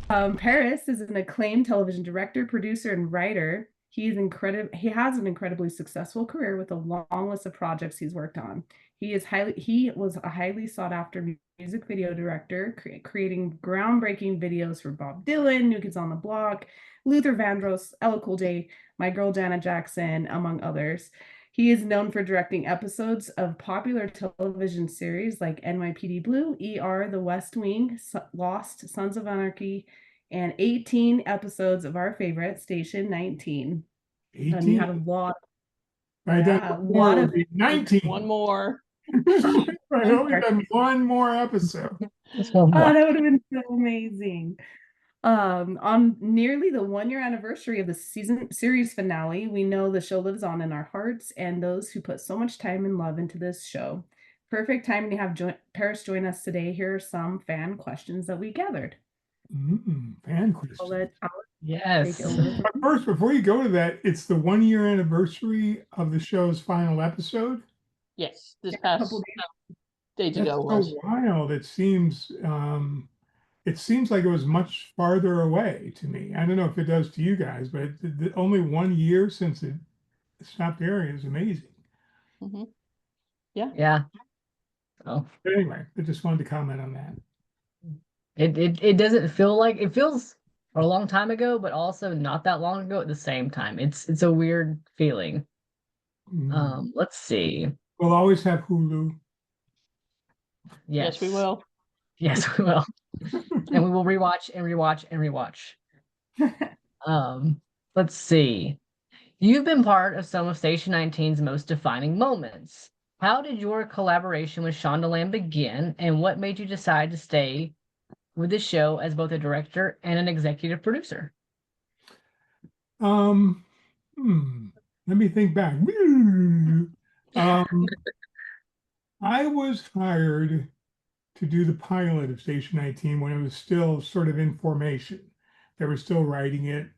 Paris is an acclaimed television director, producer, and writer. He has an incredibly successful career with a long list of projects he's worked on. He was a highly sought after music video director, creating groundbreaking videos for Bob Dylan, New Kids on the Block, Luther Vandross, Ella Cool J, My Girl Janet Jackson, among others. He is known for directing episodes of popular television series like NYPD Blue, ER, The West Wing, Lost, Sons of Anarchy, and 18 episodes of our favorite Station 19. And you had a 18. lot, I done yeah, a one more lot would of be 19. One more. I only done one more episode. Oh, that would have been so amazing. On nearly the 1 year anniversary of the series finale, we know the show lives on in our hearts and those who put so much time and love into this show. Perfect time to have Paris join us today. Here are some fan questions that we gathered. Fan I'll question. let Alex Yes. take over. But first, before you go to that, it's the 1 year anniversary of the show's final episode. Yes, this Yeah, a past couple days That's ago so was. wild. It seems like it was much farther away to me. I don't know if it does to you guys, but only 1 year since it stopped airing is amazing. Mhm. Yeah. Yeah. Oh, But anyway, I just wanted to comment on that. it doesn't feel like it feels a long time ago, but also not that long ago at the same time. It's a weird feeling. Let's see. We'll always have Hulu. Yes, we will. Yes, we will. And we will rewatch and rewatch and rewatch. Let's see. You've been part of some of Station 19's most defining moments. How did your collaboration with Shondaland begin, and what made you decide to stay with the show as both a director and an executive producer? Let me think back. I was hired to do the pilot of Station 19 when it was still sort of in formation. They were still writing it.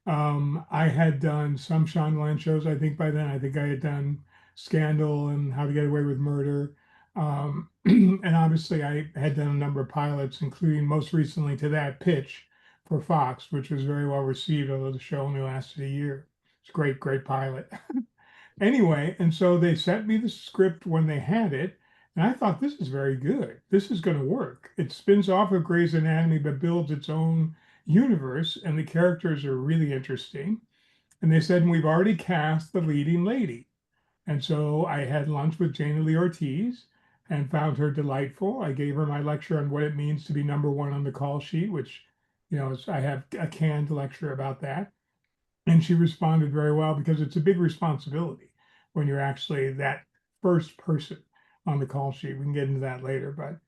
I had done some Shondaland shows. I think by then, I think I had done Scandal and How to Get Away with Murder. And obviously, I had done a number of pilots, including most recently to that Pitch for Fox, which was very well received, although the show only lasted a year. It's a great, great pilot. Anyway, and so they sent me the script when they had it, and I thought, this is very good. This is going to work. It spins off of Grey's Anatomy, but builds its own universe, and the characters are really interesting. And they said, we've already cast the leading lady. And so I had lunch with Jana Lee Ortiz and found her delightful. I gave her my lecture on what it means to be number one on the call sheet, which, I have a canned lecture about that. And she responded very well because it's a big responsibility when you're actually that first person on the call sheet. We can get into that later. But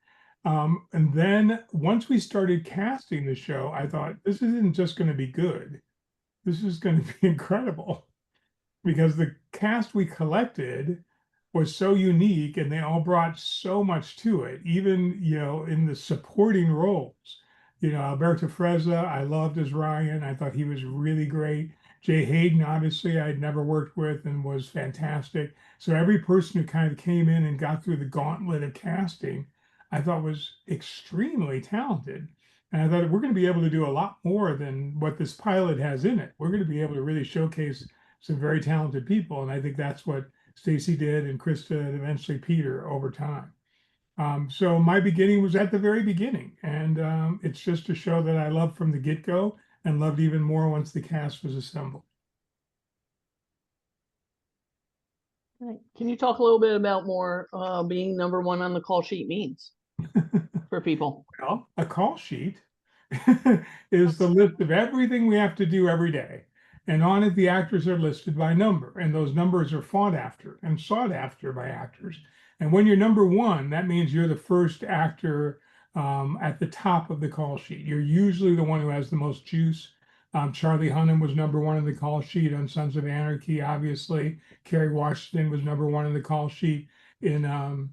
and then once we started casting the show, I thought, this isn't just going to be good. This is going to be incredible because the cast we collected was so unique and they all brought so much to it, even, in the supporting roles. Alberto Frezza, I loved as Ryan. I thought he was really great. Jay Hayden, obviously, I'd never worked with and was fantastic. So every person who kind of came in and got through the gauntlet of casting, I thought was extremely talented. And I thought we're going to be able to do a lot more than what this pilot has in it. We're going to be able to really showcase some very talented people. And I think that's what Stacy did and Krista and eventually Peter over time. So my beginning was at the very beginning. And it's just a show that I loved from the get-go and loved even more once the cast was assembled. Can you talk a little bit about more being number one on the call sheet means for people? Well, a call sheet is the list of everything we have to do every day. And on it, the actors are listed by number, and those numbers are fought after and sought after by actors. And when you're number one, that means you're the first actor at the top of the call sheet. You're usually the one who has the most juice. Charlie Hunnam was number one on the call sheet on Sons of Anarchy, obviously. Kerry Washington was number one on the call sheet in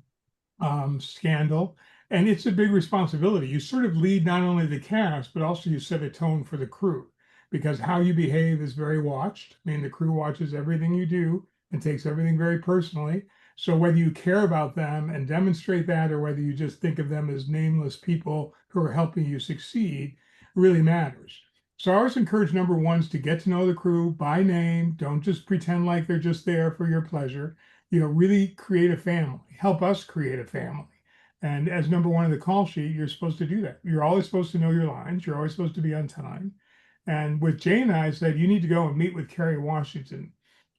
Scandal. And it's a big responsibility. You sort of lead not only the cast, but also you set a tone for the crew because how you behave is very watched. I mean, the crew watches everything you do and takes everything very personally. So whether you care about them and demonstrate that, or whether you just think of them as nameless people who are helping you succeed, really matters. So I always encourage number ones to get to know the crew by name. Don't just pretend like they're just there for your pleasure. Really create a family. Help us create a family. And as number one in the call sheet, you're supposed to do that. You're always supposed to know your lines. You're always supposed to be on time. And with Jane and I said, you need to go and meet with Kerry Washington,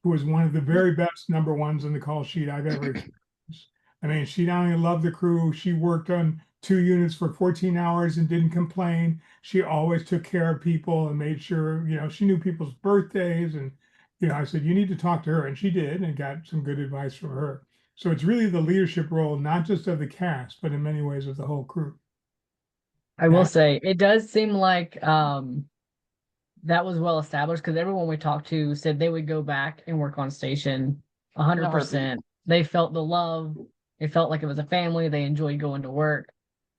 who was one of the very best number ones on the call sheet I've ever experienced. I mean, she not only loved the crew, she worked on 2 units for 14 hours and didn't complain. She always took care of people and made sure, she knew people's birthdays. And, I said, you need to talk to her. And she did, and got some good advice from her. So it's really the leadership role, not just of the cast, but in many ways of the whole crew. I will say it does seem like that was well established, because everyone we talked to said they would go back and work on station 100%. They felt the love. It felt like it was a family. They enjoyed going to work.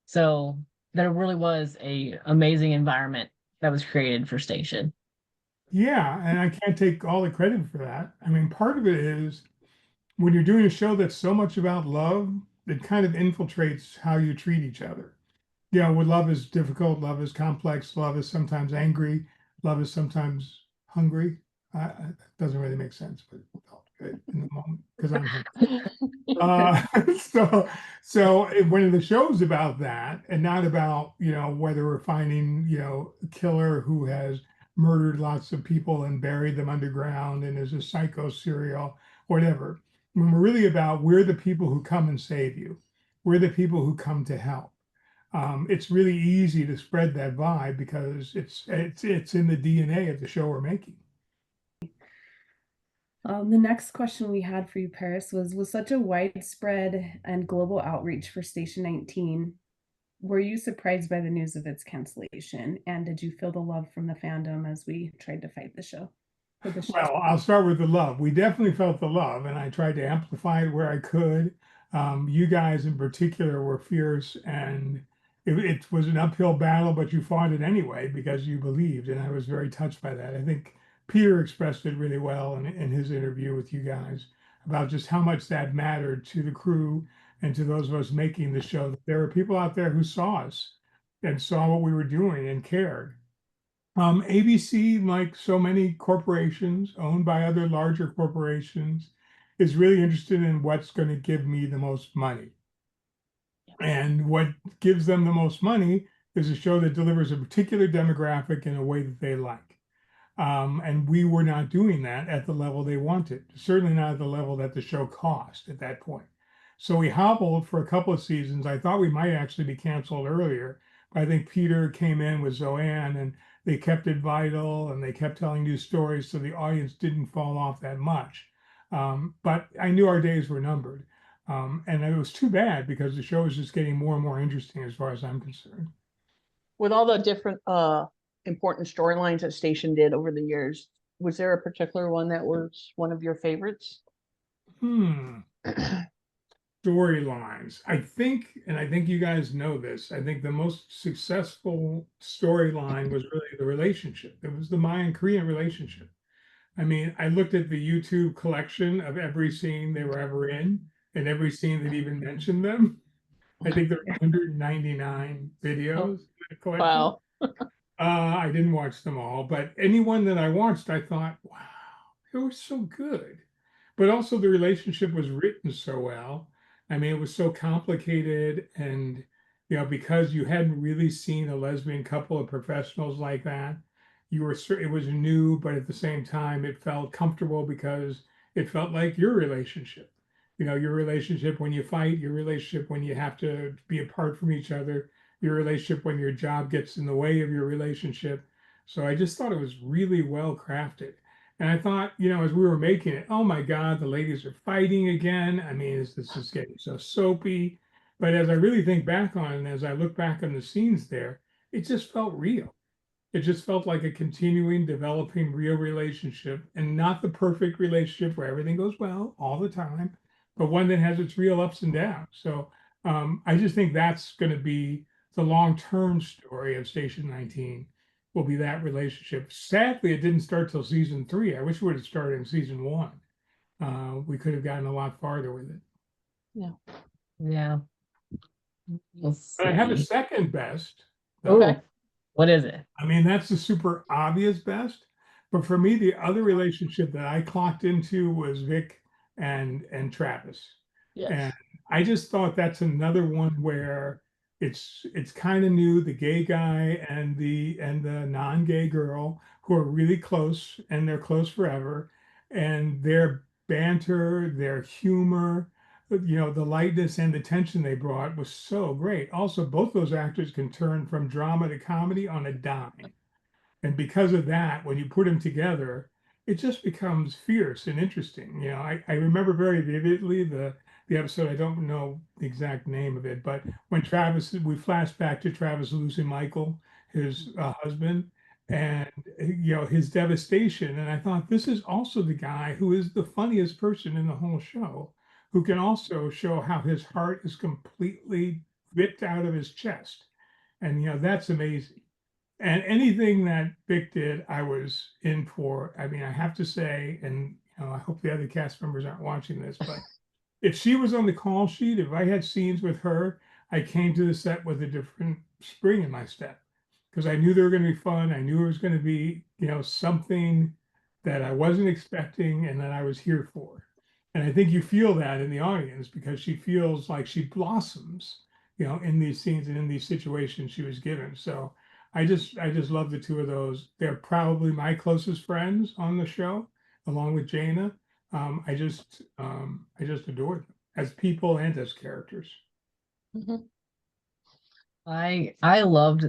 So there really was a amazing environment that was created for station. Yeah, and I can't take all the credit for that. I mean, part of it is when you're doing a show that's so much about love, it kind of infiltrates how you treat each other. Well, love is difficult, love is complex, love is sometimes angry, love is sometimes hungry. It doesn't really make sense, but it felt good in the moment because I'm hungry. So when the show's about that, and not about whether we're finding a killer who has murdered lots of people and buried them underground and is a psycho serial, whatever. When we're really about, we're the people who come and save you, we're the people who come to help. It's really easy to spread that vibe because it's in the DNA of the show we're making. The next question we had for you, Paris, was such a widespread and global outreach for Station 19. Were you surprised by the news of its cancellation? And did you feel the love from the fandom as we tried to fight the show? Well, I'll start with the love. We definitely felt the love, and I tried to amplify it where I could. You guys in particular were fierce, and it was an uphill battle, but you fought it anyway because you believed, and I was very touched by that. I think Peter expressed it really well in his interview with you guys about just how much that mattered to the crew and to those of us making the show. That there were people out there who saw us and saw what we were doing and cared. ABC, like so many corporations owned by other larger corporations, is really interested in what's going to give me the most money. And what gives them the most money is a show that delivers a particular demographic in a way that they like. And we were not doing that at the level they wanted, certainly not at the level that the show cost at that point. So we hobbled for a couple of seasons. I thought we might actually be canceled earlier, but I think Peter came in with Zoanne and they kept it vital and they kept telling new stories, so the audience didn't fall off that much. But I knew our days were numbered. And it was too bad because the show is just getting more and more interesting as far as I'm concerned. With all the different important storylines that Station did over the years, was there a particular one that was one of your favorites? Storylines. I think you guys know this, I think the most successful storyline was really the relationship. It was the Mayan-Korean relationship. I mean, I looked at the YouTube collection of every scene they were ever in and every scene that even mentioned them. I think there are 199 videos in the collection. Wow. I didn't watch them all, but anyone that I watched, I thought, wow, it was so good. But also the relationship was written so well. I mean, it was so complicated, and because you hadn't really seen a lesbian couple of professionals like that, it was new, but at the same time, it felt comfortable because it felt like your relationship. Your relationship when you fight, your relationship when you have to be apart from each other, your relationship when your job gets in the way of your relationship. So I just thought it was really well crafted. And I thought, as we were making it, oh my God, the ladies are fighting again. I mean, this is getting so soapy. But as I really think back on it, and as I look back on the scenes there, it just felt real. It just felt like a continuing, developing real relationship, and not the perfect relationship where everything goes well all the time, but one that has its real ups and downs. So I just think that's going to be the long-term story of Station 19, will be that relationship. Sadly, it didn't start till season 3. I wish it would have started in season 1. We could have gotten a lot farther with it. Yeah. But I have a second best. Okay. What is it? I mean, that's the super obvious best. But for me, the other relationship that I clocked into was Vic and Travis. Yes. And I just thought that's another one where it's kind of new, the gay guy and the non-gay girl who are really close and they're close forever. And their banter, their humor, the lightness and the tension they brought was so great. Also, both those actors can turn from drama to comedy on a dime. And because of that, when you put them together, it just becomes fierce and interesting. I remember very vividly the episode. I don't know the exact name of it, but when we flash back to Travis losing Michael, his husband, and his devastation. And I thought this is also the guy who is the funniest person in the whole show, who can also show how his heart is completely ripped out of his chest. And that's amazing. And anything that Vic did, I was in for. I mean, I have to say, and I hope the other cast members aren't watching this, but if she was on the call sheet, if I had scenes with her, I came to the set with a different spring in my step because I knew they were going to be fun. I knew it was going to be, something that I wasn't expecting and that I was here for. And I think you feel that in the audience because she feels like she blossoms, in these scenes and in these situations she was given. So I just love the two of those. They're probably my closest friends on the show, along with Jaina. I just adore them as people and as characters. Mhm. I loved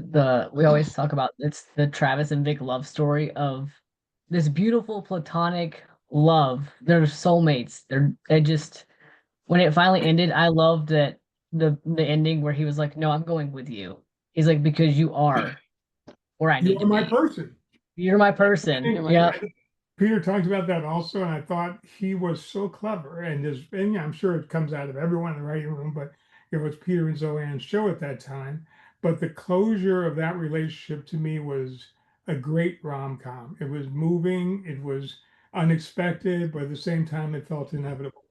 we always talk about it's the Travis and Vic love story of this beautiful platonic love. They're soulmates. They just when it finally ended, I loved that the ending where he was like, "No, I'm going with you." He's like, "Because you are where I You need are to my be. person. You're my I person." You're think, my Yeah. I think Peter talked about that also, and I thought he was so clever. And yeah, I'm sure it comes out of everyone in the writing room, but it's Peter and Zoanne's show at that time. But the closure of that relationship to me was a great rom-com. It was moving, it was unexpected, but at the same time, it felt inevitable.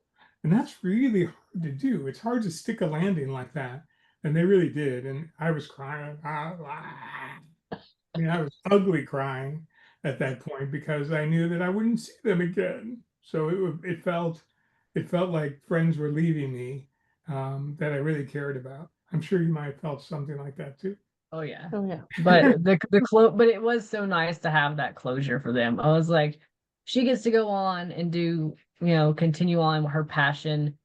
And that's really hard to do. It's hard to stick a landing like that. And they really did. And I was crying. I mean, I was ugly crying at that point because I knew that I wouldn't see them again. So it felt like friends were leaving me that I really cared about. I'm sure you might have felt something like that too. Oh yeah. Oh yeah. But but it was so nice to have that closure for them. I was like, she gets to go on and do, continue on her passion.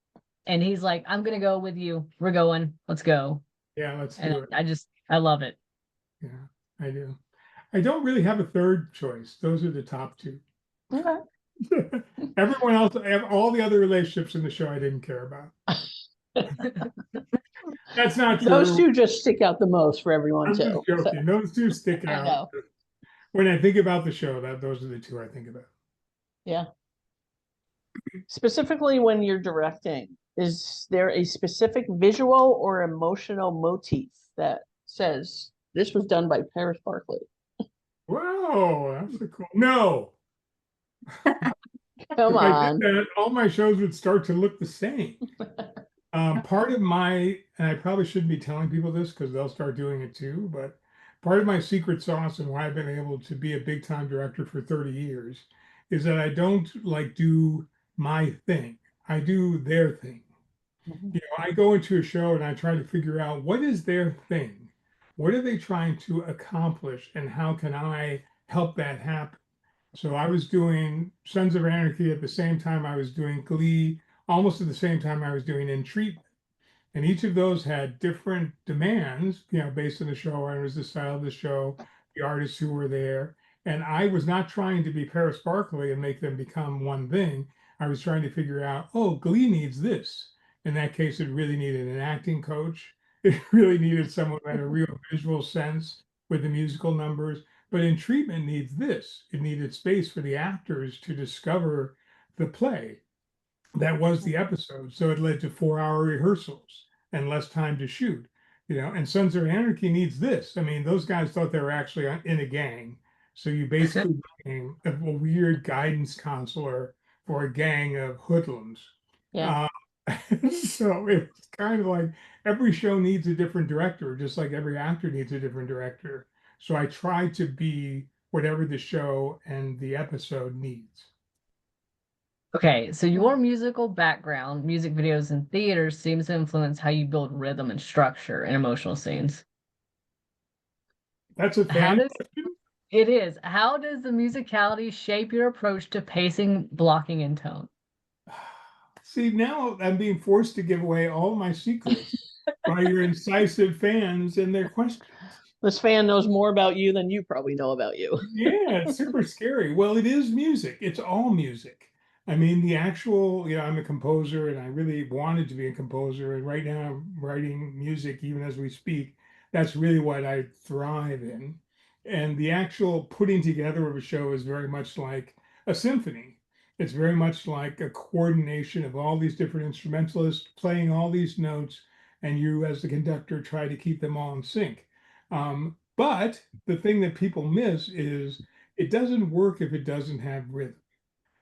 And he's like, I'm gonna go with you. We're going. Let's go. Yeah, let's And do it. I love it. Yeah, I do. I don't really have a third choice. Those are the top two. Okay. Everyone else, all the other relationships in the show, I didn't care about. That's not Those true. two just stick out the most for everyone I'm just too. So joking. Those two stick I out. know. When I think about the show, those are the two I think about. Yeah. Specifically when you're directing, is there a specific visual or emotional motif that says this was done by Paris Barkley? Whoa, that's a cool. No, Come if I did on. that, all my shows would start to look the same. Part of and I probably shouldn't be telling people this because they'll start doing it too, but part of my secret sauce and why I've been able to be a big time director for 30 years is that I don't like do my thing. I do their thing. Mhm. I go into a show and I try to figure out what is their thing? What are they trying to accomplish and how can I help that happen? So I was doing Sons of Anarchy at the same time I was doing Glee, almost at the same time I was doing In Treatment. And each of those had different demands, based on the showrunners, the style of the show, the artists who were there. And I was not trying to be Paris Barkley and make them become one thing. I was trying to figure out, oh, Glee needs this. In that case, it really needed an acting coach. It really needed someone who had a real visual sense with the musical numbers. But in treatment needs this. It needed space for the actors to discover the play that was the episode. So it led to 4 hour rehearsals and less time to shoot. And Sons of Anarchy needs this. I mean, those guys thought they were actually in a gang. So you basically became a weird guidance counselor for a gang of hoodlums. Yeah. Uh, so it was kind of like every show needs a different director, just like every actor needs a different director. So I try to be whatever the show and the episode needs. Okay, so your musical background, music videos and theater seems to influence how you build rhythm and structure in emotional scenes. That's a How fan does it is? How does the musicality shape your approach to pacing, blocking, and tone? See, now I'm being forced to give away all my secrets by your incisive fans and their questions. This fan knows more about you than you probably know about you. Yeah, it's super scary. Well, it is music. It's all music. I mean, the actual, I'm a composer and I really wanted to be a composer. And right now I'm writing music even as we speak. That's really what I thrive in. And the actual putting together of a show is very much like a symphony. It's very much like a coordination of all these different instrumentalists playing all these notes, and you, as the conductor, try to keep them all in sync. But the thing that people miss is it doesn't work if it doesn't have rhythm.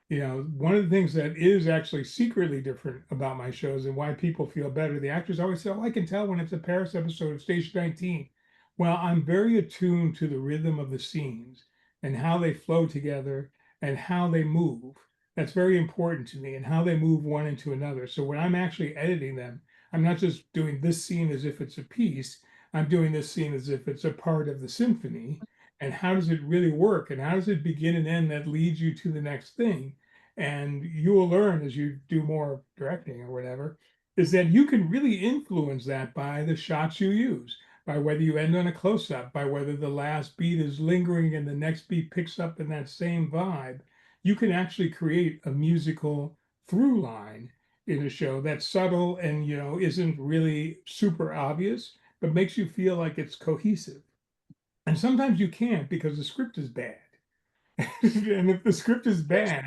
One of the things that is actually secretly different about my shows and why people feel better, the actors always say, "Oh, I can tell when it's a Paris episode of Station 19." Well, I'm very attuned to the rhythm of the scenes and how they flow together and how they move. That's very important to me, and how they move one into another. So when I'm actually editing them, I'm not just doing this scene as if it's a piece. I'm doing this scene as if it's a part of the symphony. And how does it really work? And how does it begin and end that leads you to the next thing? And you will learn as you do more directing or whatever, is that you can really influence that by the shots you use, by whether you end on a close up, by whether the last beat is lingering and the next beat picks up in that same vibe. You can actually create a musical through line in a show that's subtle and isn't really super obvious, but makes you feel like it's cohesive. And sometimes you can't because the script is bad. And if the script is bad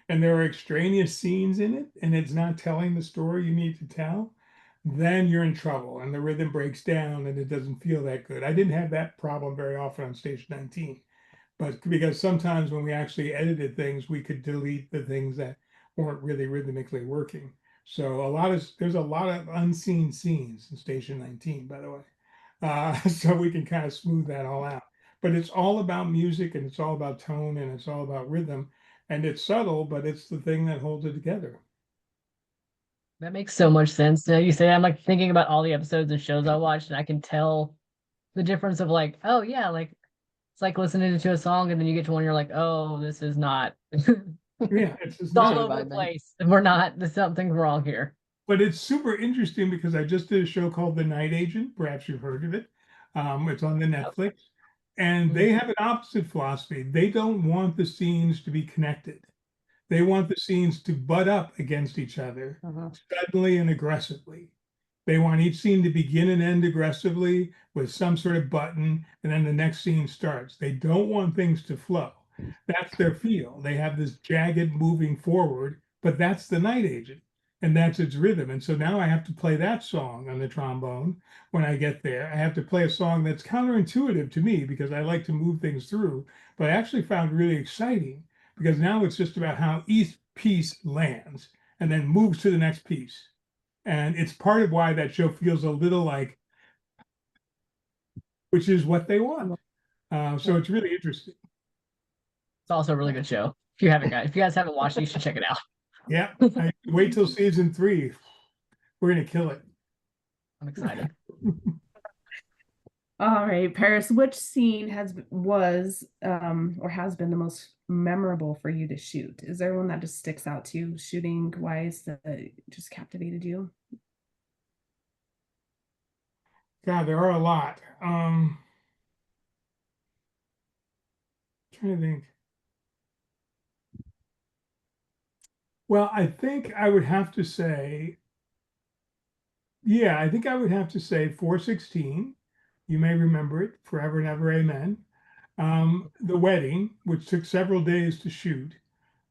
and there are extraneous scenes in it and it's not telling the story you need to tell, then you're in trouble and the rhythm breaks down and it doesn't feel that good. I didn't have that problem very often on Station 19, but because sometimes when we actually edited things, we could delete the things that weren't really rhythmically working. So there's a lot of unseen scenes in Station 19, by the way. So we can kind of smooth that all out. But it's all about music and it's all about tone and it's all about rhythm. And it's subtle, but it's the thing that holds it together. That makes so much sense. Now you say I'm like thinking about all the episodes and shows I watched, and I can tell the difference of like, oh yeah, like it's like listening to a song, and then you get to one, you're like, oh, this is not. It's Yeah, it's just all not. Sure, over the vibing. place. We're not. There's something wrong here. But it's super interesting because I just did a show called The Night Agent. Perhaps you've heard of it. It's on the Netflix. And Mhm. they have an opposite philosophy. They don't want the scenes to be connected. They want the scenes to butt up against each other suddenly and aggressively. They want each scene to begin and end aggressively with some sort of button, and then the next scene starts. They don't want things to flow. That's their feel. They have this jagged moving forward, but that's the night agent, and that's its rhythm. And so now I have to play that song on the trombone when I get there. I have to play a song that's counterintuitive to me because I like to move things through, but I actually found really exciting because now it's just about how each piece lands and then moves to the next piece. And it's part of why that show feels a little like, which is what they want. So it's really interesting. It's also a really good show. If you guys haven't watched it, you should check it out. Yeah. Wait till season 3. We're going to kill it. I'm excited. All right, Paris, which scene was or has been the most memorable for you to shoot? Is there one that just sticks out to you shooting wise that just captivated you? God, there are a lot. Trying to think. Well, I think I would have to say, yeah, I think I would have to say 416. You may remember it, Forever and Ever, Amen. The wedding, which took several days to shoot.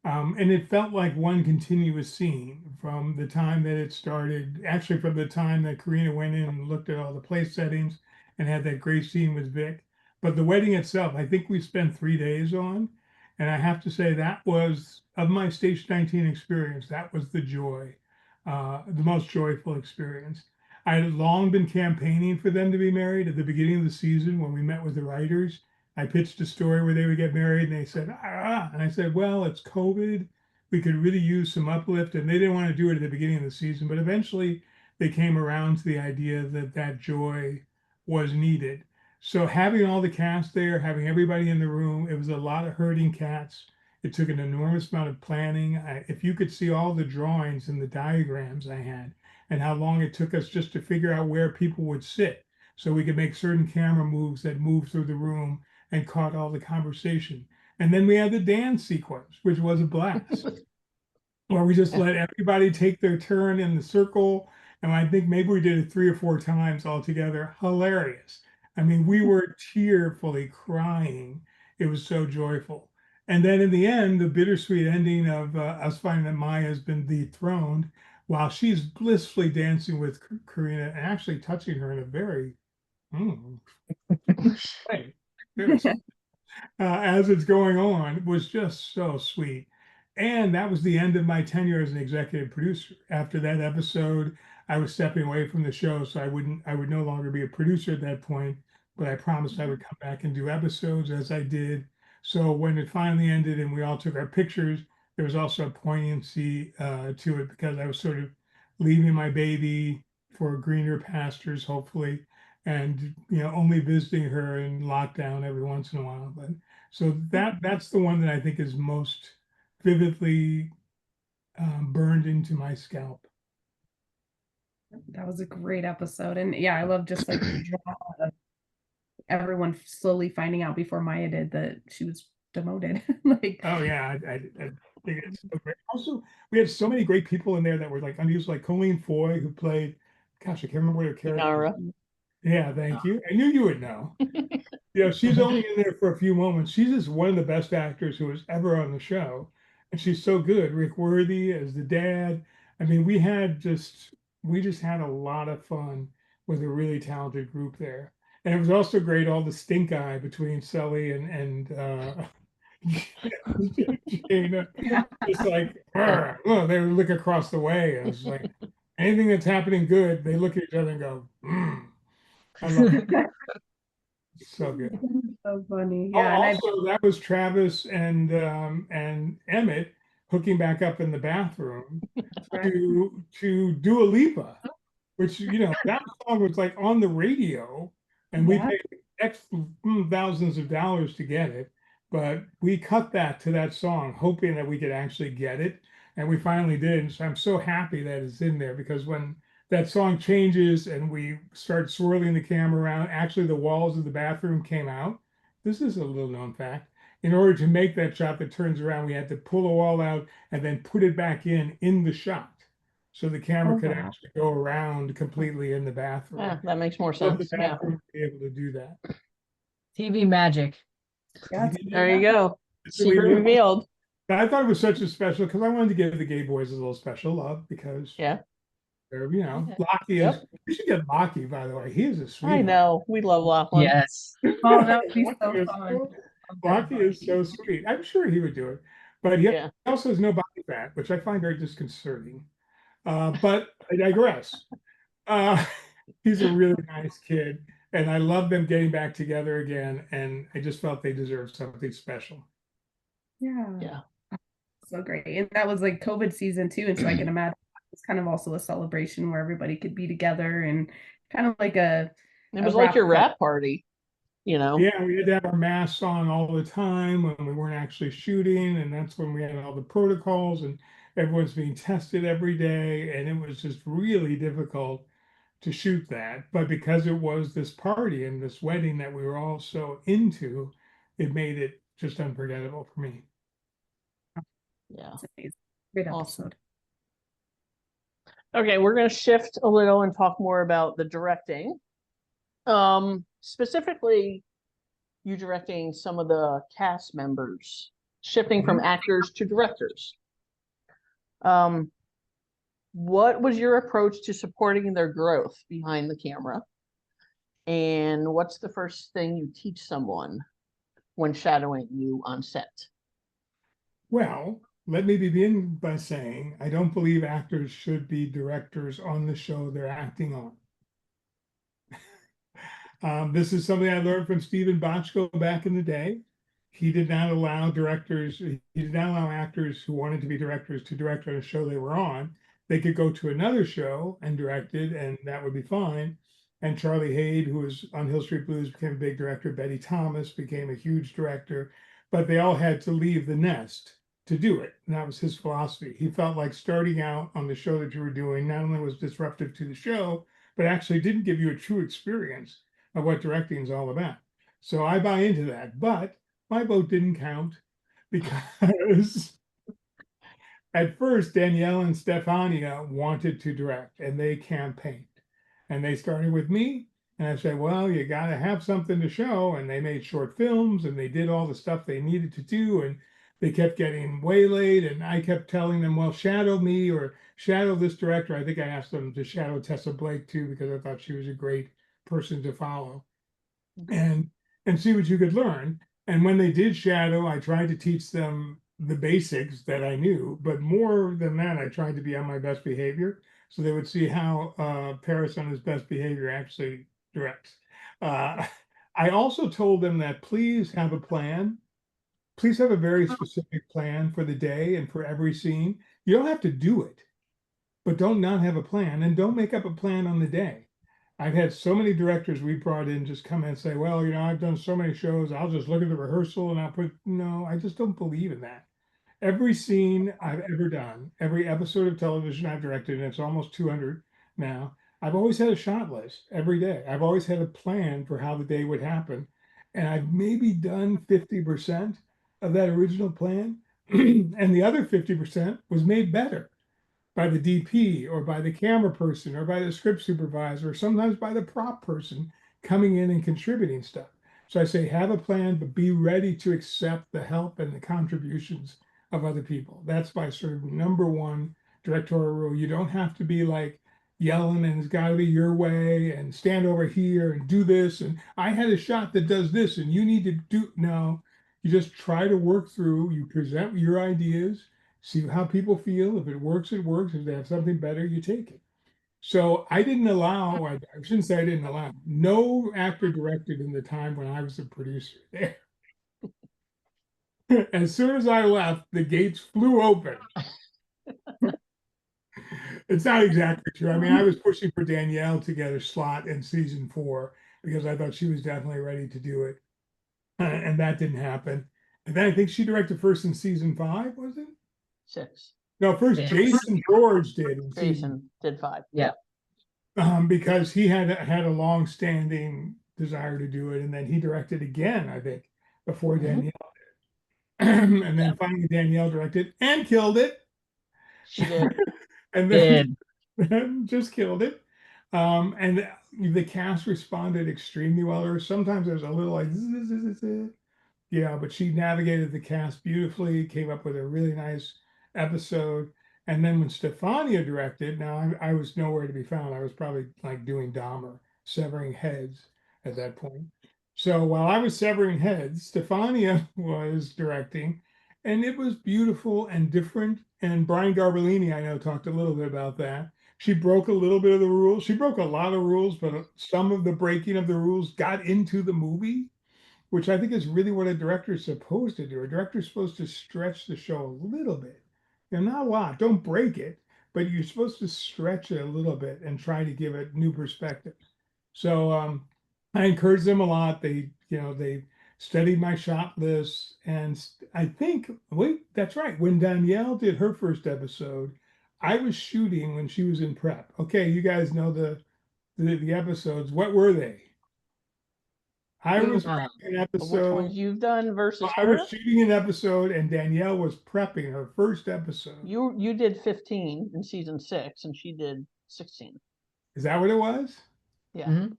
And it felt like one continuous scene from the time that it started, actually from the time that Karina went in and looked at all the place settings and had that great scene with Vic. But the wedding itself, I think we spent 3 days on. And I have to say that was, of my Station 19 experience, that was the most joyful experience. I had long been campaigning for them to be married. At the beginning of the season, when we met with the writers, I pitched a story where they would get married, and they said, and I said, well, it's COVID. We could really use some uplift. And they didn't want to do it at the beginning of the season, but eventually they came around to the idea that that joy was needed. So having all the cast there, having everybody in the room, it was a lot of herding cats. It took an enormous amount of planning. If you could see all the drawings and the diagrams I had, and how long it took us just to figure out where people would sit so we could make certain camera moves that moved through the room and caught all the conversation. And then we had the dance sequence, which was a blast, where we just let everybody take their turn in the circle. And I think maybe we did it 3 or 4 times altogether. Hilarious. I mean, we were tearfully crying. It was so joyful. And then in the end, the bittersweet ending of us finding that Maya has been dethroned while she's blissfully dancing with Karina and actually touching her in a very way. As it's going on was just so sweet. And that was the end of my tenure as an executive producer. After that episode, I was stepping away from the show, so I would no longer be a producer at that point, but I promised I would come back and do episodes as I did. So when it finally ended and we all took our pictures, there was also a poignancy to it because I was sort of leaving my baby for greener pastures, hopefully, and only visiting her in lockdown every once in a while. But so that's the one that I think is most vividly burned into my scalp. That was a great episode. And yeah, I love just like the drama of everyone slowly finding out before Maya did that she was demoted. Like, Oh yeah, I think it's so great. Also, we had so many great people in there that were like unused, like Colleen Foy, who played, gosh, I can't remember what her character Inara. was. Yeah, thank you. I knew you would know. She's only in there for a few moments. She's just one of the best actors who was ever on the show. And she's so good. Rick Worthy as the dad. I mean, we just had a lot of fun with a really talented group there. And it was also great, all the stink eye between Sully and Jane, just like, oh, they would look across the way. And it's like anything that's happening good, they look at each other and go, I love it. So good. so funny. Oh, Yeah. And I also, that was Travis and Emmett hooking back up in the bathroom to Dua Lipa, which that song was like on the radio, and we Yeah. paid thousands of dollars to get it, but we cut that to that song, hoping that we could actually get it, and we finally did. And so I'm so happy that it's in there because when that song changes and we start swirling the camera around, actually the walls of the bathroom came out. This is a little known fact. In order to make that shot that turns around, we had to pull a wall out and then put it back in the shot. So the camera could wow. actually go around completely in the bathroom. Yeah, that makes more Love the sense. Yeah. bathroom to be able to do that. TV magic. Yeah, There you go. It's Secret really- revealed. I thought it was such a special because I wanted to give the gay boys a little special love because Yeah. they're, Yeah. Lockie Yep. is, we should get Lockie, by the way. He is a sweet. I know. We love Lachlan. Yes. Oh, that would be so Lockie is fun. Lockie is so sweet. I'm sure he would do it, but he Yeah. also has no body fat, which I find very disconcerting. But I digress. He's a really nice kid, and I love them getting back together again. And I just felt they deserved something special. Yeah. Yeah. So great. And that was like COVID season too. And so I can imagine it's kind of also a celebration where everybody could be together and kind of like It was a like your wrap rap party, Yeah, we had to have our masks on all the time when we weren't actually shooting, and that's when we had all the protocols, and everyone's being tested every day, and it was just really difficult to shoot that. But because it was this party and this wedding that we were all so into, it made it just unforgettable for me. Yeah. It's amazing. Great Awesome. episode. Okay, we're going to shift a little and talk more about the directing. Specifically, you directing some of the cast members, shifting from actors to directors. What was your approach to supporting their growth behind the camera? And what's the first thing you teach someone when shadowing you on set? Well, let me begin by saying I don't believe actors should be directors on the show they're acting on. This is something I learned from Stephen Bochco back in the day. He did not allow directors, he did not allow actors who wanted to be directors to direct on a show they were on. They could go to another show and direct it, and that would be fine. And Charlie Hayde, who was on Hill Street Blues, became a big director. Betty Thomas became a huge director, but they all had to leave the nest to do it. And that was his philosophy. He felt like starting out on the show that you were doing not only was disruptive to the show, but actually didn't give you a true experience of what directing is all about. So I buy into that, but my vote didn't count because at first Danielle and Stefania wanted to direct and they campaigned and they started with me. And I said, well, you got to have something to show. And they made short films and they did all the stuff they needed to do. And they kept getting waylaid. And I kept telling them, well, shadow me or shadow this director. I think I asked them to shadow Tessa Blake too, because I thought she was a great person to follow and see what you could learn. And when they did shadow, I tried to teach them the basics that I knew, but more than that, I tried to be on my best behavior. So they would see how Paris on his best behavior actually directs. I also told them that please have a plan. Please have a very specific plan for the day and for every scene. You don't have to do it, but don't not have a plan and don't make up a plan on the day. I've had so many directors we brought in just come in and say, well, I've done so many shows. I'll just look at the rehearsal and I'll put, no, I just don't believe in that. Every scene I've ever done, every episode of television I've directed, and it's almost 200 now, I've always had a shot list every day. I've always had a plan for how the day would happen. And I've maybe done 50% of that original plan. And the other 50% was made better by the DP or by the camera person or by the script supervisor or sometimes by the prop person coming in and contributing stuff. So I say have a plan, but be ready to accept the help and the contributions of other people. That's my sort of number one directorial rule. You don't have to be like yelling and it's got to be your way and stand over here and do this. And I had a shot that does this and you need to do. No, you just try to work through, you present your ideas, see how people feel. If it works, it works. If they have something better, you take it. So I didn't allow, I shouldn't say I didn't allow, no actor directed in the time when I was a producer there. As soon as I left, the gates flew open. It's not exactly true. I mean, I was pushing for Danielle to get a slot in season 4 because I thought she was definitely ready to do it. And that didn't happen. And then I think she directed first in season 5, was it? 6. No, first Yeah. Jason George did in season, Jason did 5. Yeah. because he had a long-standing desire to do it, and then he directed again, I think, before Mhm. Danielle, and then finally Danielle directed and killed it, She did. and Did. then just killed it. And the cast responded extremely well. Or sometimes there's a little like, yeah, but she navigated the cast beautifully, came up with a really nice episode. And then when Stefania directed, now I was nowhere to be found. I was probably like doing Dahmer, severing heads at that point. So while I was severing heads, Stefania was directing, and it was beautiful and different. And Brian Garbellini, I know, talked a little bit about that. She broke a little bit of the rules. She broke a lot of rules, but some of the breaking of the rules got into the movie, which I think is really what a director is supposed to do. A director is supposed to stretch the show a little bit. Not a lot. Don't break it, but you're supposed to stretch it a little bit and try to give it new perspective. So I encourage them a lot. They studied my shot list, and I think that's right. When Danielle did her first episode, I was shooting when she was in prep. Okay, you guys know the episodes. What were they? I was Uh, prepping an Which episode. ones you've done versus I her? was shooting an episode, and Danielle was prepping her first episode. You did 15 in season 6, and she did 16. Is that what it was? Yeah. mhm.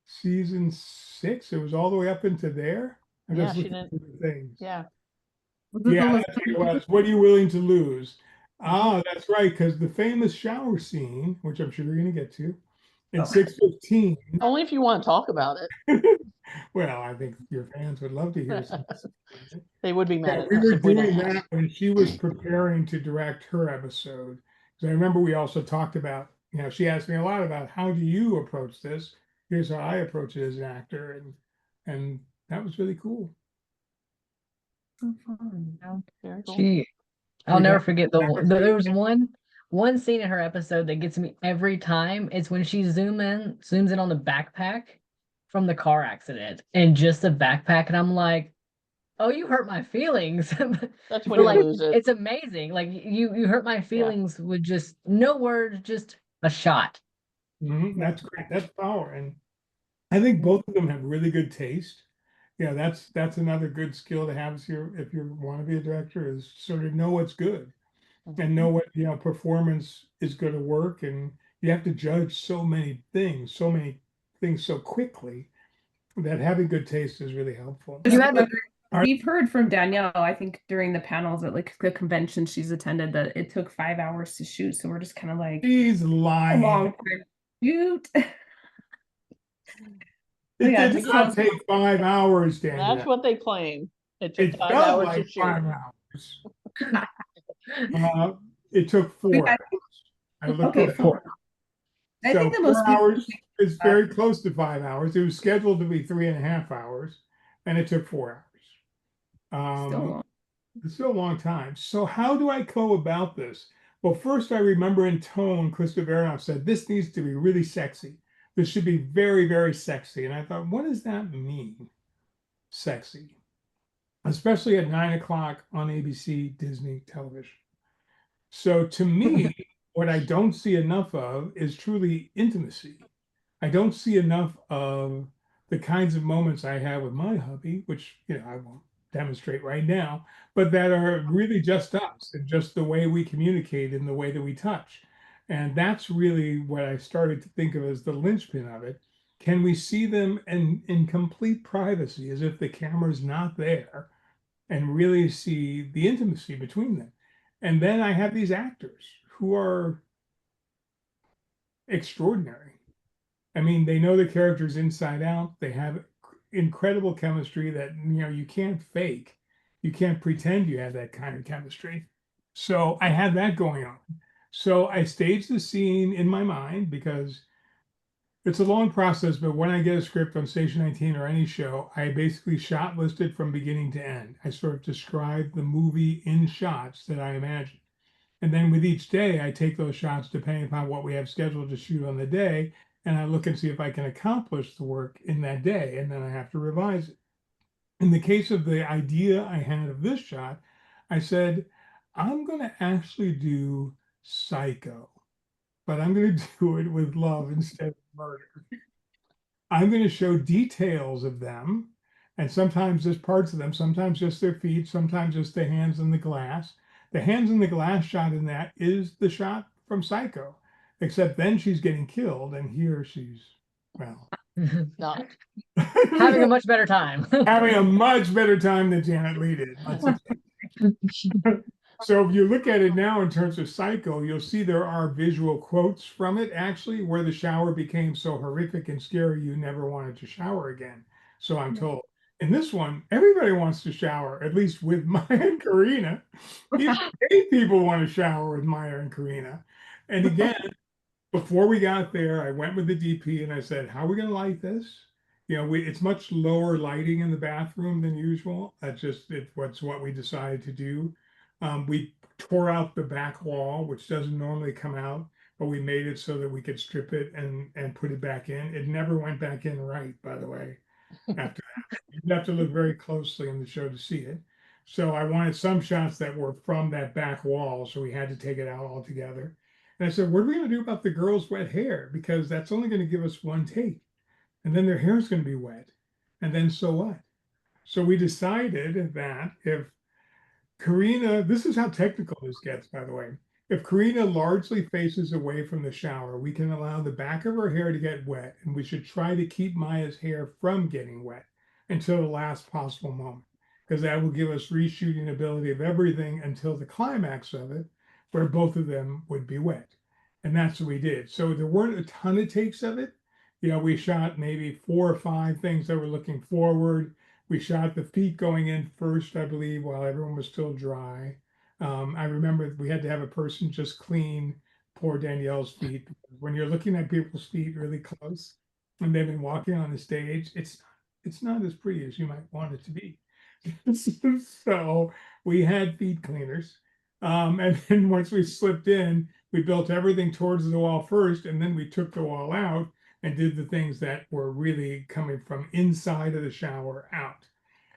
Season 6? It was all the way up into there? I'm Yeah, just she looking didn't. for the things. Yeah. Was this Yeah, on that's what it was. What are you willing to lose? Ah, that's right, because the famous shower scene, which I'm sure you're going to get to, in 6:15. Only if you want to talk about it. Well, I think your fans would love to hear something. They would be mad Yeah, at we us were if we doing didn't that ask. when she was preparing to direct her episode. Because I remember we also talked about, she asked me a lot about how do you approach this? here's how I approach it as an actor, and that was really cool. So fun. Very cool. I'll We never got forget there was one scene in her episode that gets me every time. It's when she zooms in on the backpack from the car accident and just the backpack, and I'm like, oh, you hurt my feelings. That's But when you like, lose it. it's amazing. Like you hurt my feelings with just no words, just a shot. That's great. That's power. And I think both of them have really good taste. Yeah, that's another good skill to have if you want to be a director, is sort of know what's good and know what, performance is going to work. And you have to judge so many things so quickly, that having good taste is really helpful. You had the We've heard from Danielle, I think during the panels at like the convention she's attended, that it took 5 hours to shoot. So we're just kind of like, She's a lying. long time to shoot. It Yeah, did just not sounds- take 5 hours, Danielle. That's what they claim. It took It 5 felt hours like to shoot. 5 hours. It took 4 Yeah. hours. I looked Okay, it up. 4. I So think the most 4 hours is uh, very close to 5 hours. It was scheduled to be 3.5 hours, and it took 4 hours. still long. It's still a long time. So how do I go about this? Well, first I remember in tone, Krista Vernoff said, this needs to be really sexy. This should be very, very sexy. And I thought, what does that mean? Sexy, especially at 9 o'clock on ABC Disney television. So to me, what I don't see enough of is truly intimacy. I don't see enough of the kinds of moments I have with my hubby, which, I won't demonstrate right now, but that are really just us and just the way we communicate and the way that we touch. And that's really what I started to think of as the linchpin of it. Can we see them in complete privacy, as if the camera's not there, and really see the intimacy between them? And then I have these actors who are extraordinary. I mean, they know the characters inside out. They have incredible chemistry that, you can't fake. You can't pretend you have that kind of chemistry. So I had that going on. So I staged the scene in my mind, because it's a long process, but when I get a script on Station 19 or any show, I basically shot list it from beginning to end. I sort of describe the movie in shots that I imagine. And then with each day, I take those shots depending upon what we have scheduled to shoot on the day, and I look and see if I can accomplish the work in that day, and then I have to revise it. In the case of the idea I had of this shot, I said, I'm going to actually do Psycho, but I'm going to do it with love instead of murder. I'm going to show details of them, and sometimes just parts of them, sometimes just their feet, sometimes just the hands in the glass. The hands in the glass shot in that is the shot from Psycho, except then she's getting killed, and here she's, well, Not. Having a much better time. having a much better time than Janet Leigh did. So if you look at it now in terms of Psycho, you'll see there are visual quotes from it, actually, where the shower became so horrific and scary you never wanted to shower again. So I'm told. In this one, everybody wants to shower, at least with Maya and Karina. Even gay people want to shower with Maya and Karina. And again, before we got there, I went with the DP and I said, how are we going to light this? It's much lower lighting in the bathroom than usual. What's what we decided to do. We tore out the back wall, which doesn't normally come out, but we made it so that we could strip it and put it back in. It never went back in right, by the way, after that. You have to look very closely in the show to see it. So I wanted some shots that were from that back wall, so we had to take it out altogether. And I said, what are we going to do about the girl's wet hair? Because that's only going to give us one take. And then their hair is going to be wet. And then so what? So we decided that if Karina, this is how technical this gets, by the way. If Karina largely faces away from the shower, we can allow the back of her hair to get wet, and we should try to keep Maya's hair from getting wet until the last possible moment, because that will give us reshooting ability of everything until the climax of it, where both of them would be wet. And that's what we did. So there weren't a ton of takes of it. We shot maybe 4 or 5 things that were looking forward. We shot the feet going in first, I believe, while everyone was still dry. I remember we had to have a person just clean poor Danielle's feet. When you're looking at people's feet really close, and they've been walking on the stage. It's not as pretty as you might want it to be. So we had feed cleaners. And then once we slipped in, we built everything towards the wall first, and then we took the wall out and did the things that were really coming from inside of the shower out.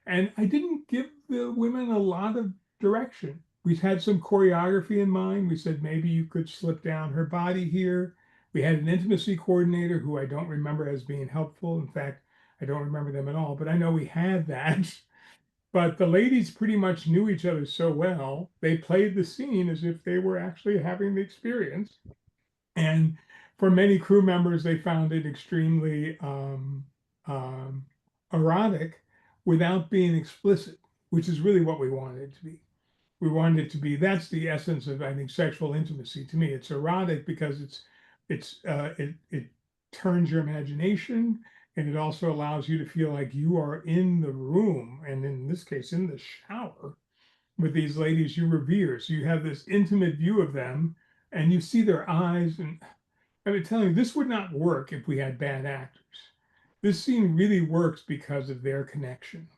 And I didn't give the women a lot of direction. We had some choreography in mind. We said maybe you could slip down her body here. We had an intimacy coordinator who I don't remember as being helpful. In fact, I don't remember them at all, but I know we had that. But the ladies pretty much knew each other so well, they played the scene as if they were actually having the experience. And for many crew members, they found it extremely um, erotic without being explicit, which is really what we wanted it to be. We wanted it to be, that's the essence of, I think, sexual intimacy to me. It's erotic because it turns your imagination, and it also allows you to feel like you are in the room, and in this case, in the shower with these ladies you revere. So you have this intimate view of them, and you see their eyes. And I'm telling you, this would not work if we had bad actors. This scene really works because of their connection.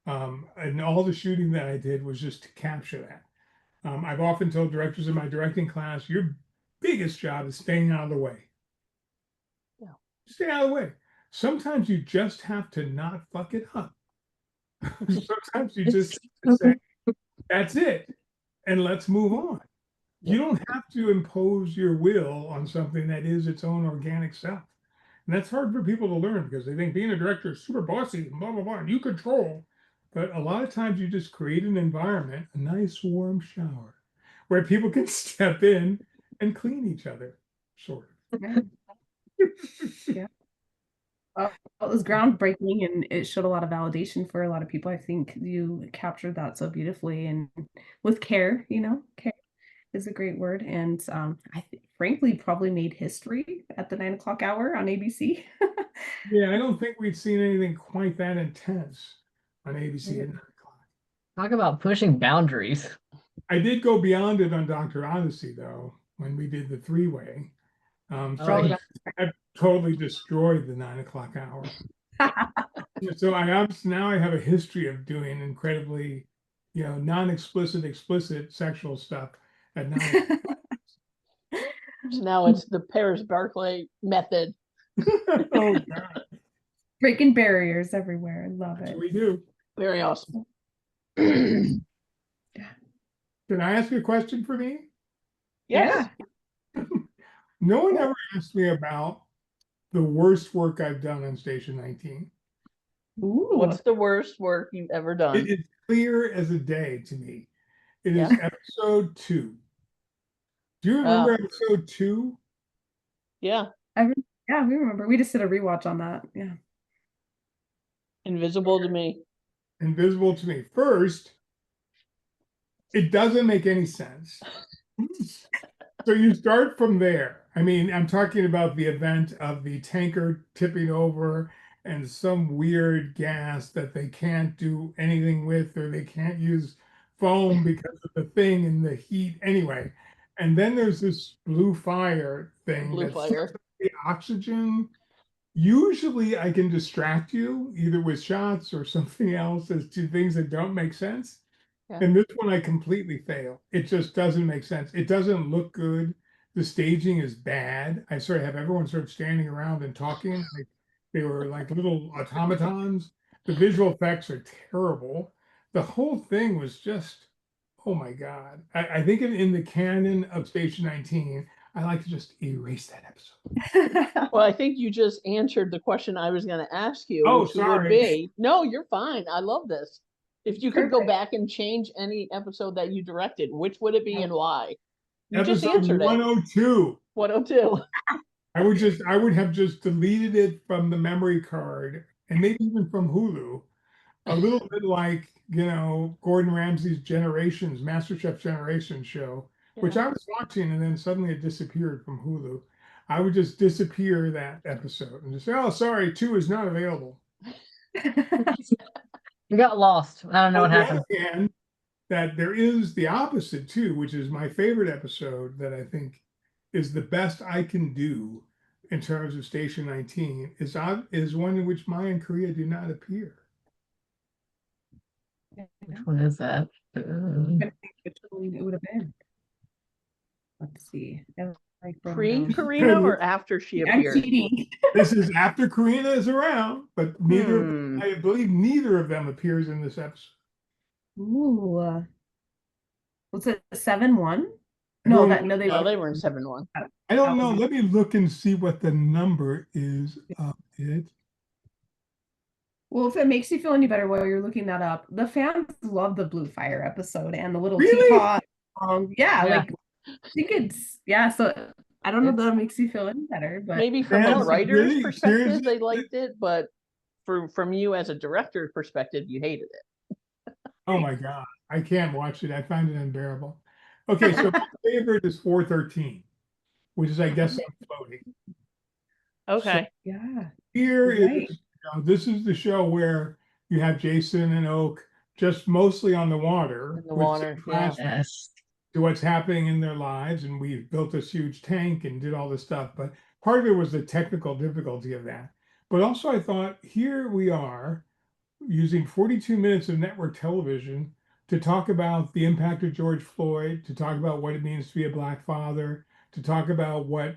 And all the shooting that I did was just to capture that. I've often told directors in my directing class, your biggest job is staying out of the way. Yeah. Stay out of the way. Sometimes you just have to not fuck it up. Sometimes you just have to say, that's it, and let's move on. You don't have to impose your will on something that is its own organic self. And that's hard for people to learn because they think being a director is super bossy and blah, blah, blah, and you control. But a lot of times you just create an environment, a nice warm shower, where people can step in and clean each other, sort of. Yeah. Well, it was groundbreaking, and it showed a lot of validation for a lot of people. I think you captured that so beautifully and with care, care is a great word. And frankly, probably made history at the 9 o'clock hour on ABC. Yeah, I don't think we've seen anything quite that intense on ABC at 9 o'clock. Talk about pushing boundaries. I did go beyond it on Dr. Odyssey, though, when we did the three-way. Oh, So yeah. I totally destroyed the 9 o'clock hour. So now I have a history of doing incredibly, non-explicit, explicit sexual stuff at 9. So now it's the Paris Barclay method. Oh God, Breaking barriers everywhere. I love that's it. what we do. Very awesome. Can I ask you a question for me? Yes. No one ever asked me about the worst work I've done on Station 19. Ooh. What's the worst work you've ever done? It is clear as a day to me. It is Yeah. episode 2. Do you remember episode 2? Yeah. Yeah, we remember. We just did a rewatch on that. Yeah. Invisible to me. Invisible to me. First, it doesn't make any sense. So you start from there. I mean, I'm talking about the event of the tanker tipping over and some weird gas that they can't do anything with, or they can't use foam because of the thing and the heat anyway. And then there's this blue fire thing Blue that's fire. the oxygen. Usually I can distract you either with shots or something else as to things that don't make sense. Yeah. And this one I completely fail. It just doesn't make sense. It doesn't look good. The staging is bad. I sort of have everyone sort of standing around and talking like they were like little automatons. The visual effects are terrible. The whole thing was just, oh my God. I think in the canon of Station 19, I like to just erase that episode. Well, I think you just answered the question I was going to ask you, Oh, which would sorry. be, no, you're fine. I love this. If you could go Perfect. back and change any episode that you directed, which would it be and why? You just Episode answered it. 102. 102. I would have just deleted it from the memory card and maybe even from Hulu. A little bit like, Gordon Ramsay's Generations, MasterChef Generations show, which I was watching and then suddenly it disappeared from Hulu. I would just disappear that episode and just say, oh, sorry, 2 is not available. You got lost. I don't know what happened. And that there is the opposite too, which is my favorite episode that I think is the best I can do. in terms of Station 19 is one in which Maya and Korea do not appear. Which one is that? I'm trying to think which one it would have been. Let's see. I like throwing down- Pre-Karina or after she I'm appeared? cheating. This is after Karina is around, but Hmm. I believe neither of them appears in this episode. Ooh. Was it 7-1? I No, don't that know. no, they No, were they were in 7-1. I don't know. Let me look and see what the number is of it. Well, if it makes you feel any better while you're looking that up, the fans love the Blue Fire episode and the little Really? teapot song. Yeah, Yeah. like I think it's so I don't know if It's- that makes you feel any better, but Maybe from a Fans writer's really? perspective, Seriously? they liked it, but from you as a director's perspective, you hated it. Oh my God. I can't watch it. I find it unbearable. Okay, so my favorite is 413, which is, I guess, I'm floating. Okay. yeah. Here You're is, right. this is the show where you have Jason and Oak just mostly on the water In the with water, some yeah. flashbacks Yes. to what's happening in their lives, and we built this huge tank and did all this stuff. But part of it was the technical difficulty of that. But also, I thought here we are using 42 minutes of network television to talk about the impact of George Floyd, to talk about what it means to be a Black father, to talk about what,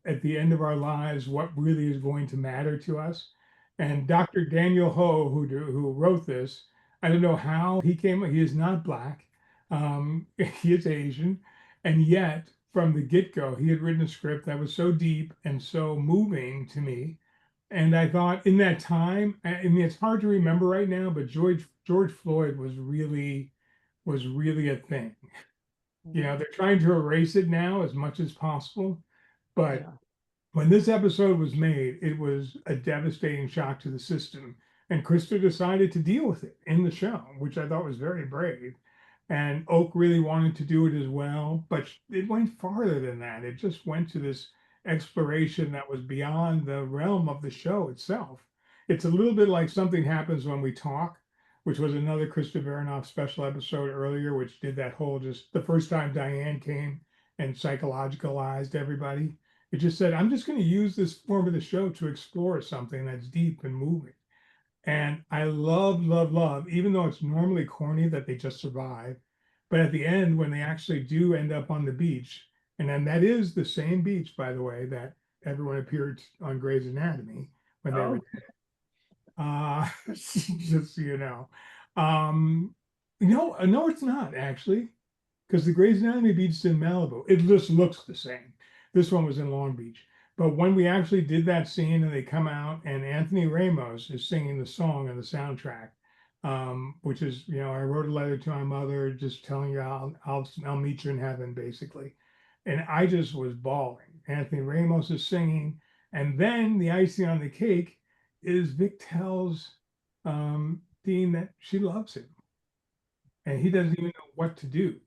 at the end of our lives, what really is going to matter to us. And Dr. Daniel Ho, who wrote this, I don't know how he is not Black, he is Asian, and yet from the get-go, he had written a script that was so deep and so moving to me. And I thought in that time, I mean, it's hard to remember right now, but George Floyd was really a thing. They're trying to erase it now as much as possible, but Yeah. when this episode was made, it was a devastating shock to the system. And Krista decided to deal with it in the show, which I thought was very brave. And Oak really wanted to do it as well, but it went farther than that. It just went to this exploration that was beyond the realm of the show itself. It's a little bit like Something Happens When We Talk, which was another Krista Verinoff special episode earlier, which did that whole just the first time Diane came and psychologicalized everybody. It just said, I'm just going to use this form of the show to explore something that's deep and moving. And I love, love, love, even though it's normally corny that they just survive. But at the end, when they actually do end up on the beach, and then that is the same beach, by the way, that everyone appeared on Grey's Anatomy when they were just so you know. No, it's not actually, because the Grey's Anatomy beach is in Malibu. It just looks the same. This one was in Long Beach. But when we actually did that scene and they come out and Anthony Ramos is singing the song on the soundtrack, which is, I wrote a letter to my mother just telling you I'll meet you in heaven, basically. And I just was bawling. Anthony Ramos is singing. And then the icing on the cake is Vic tells Dean that she loves him. And he doesn't even know what to do.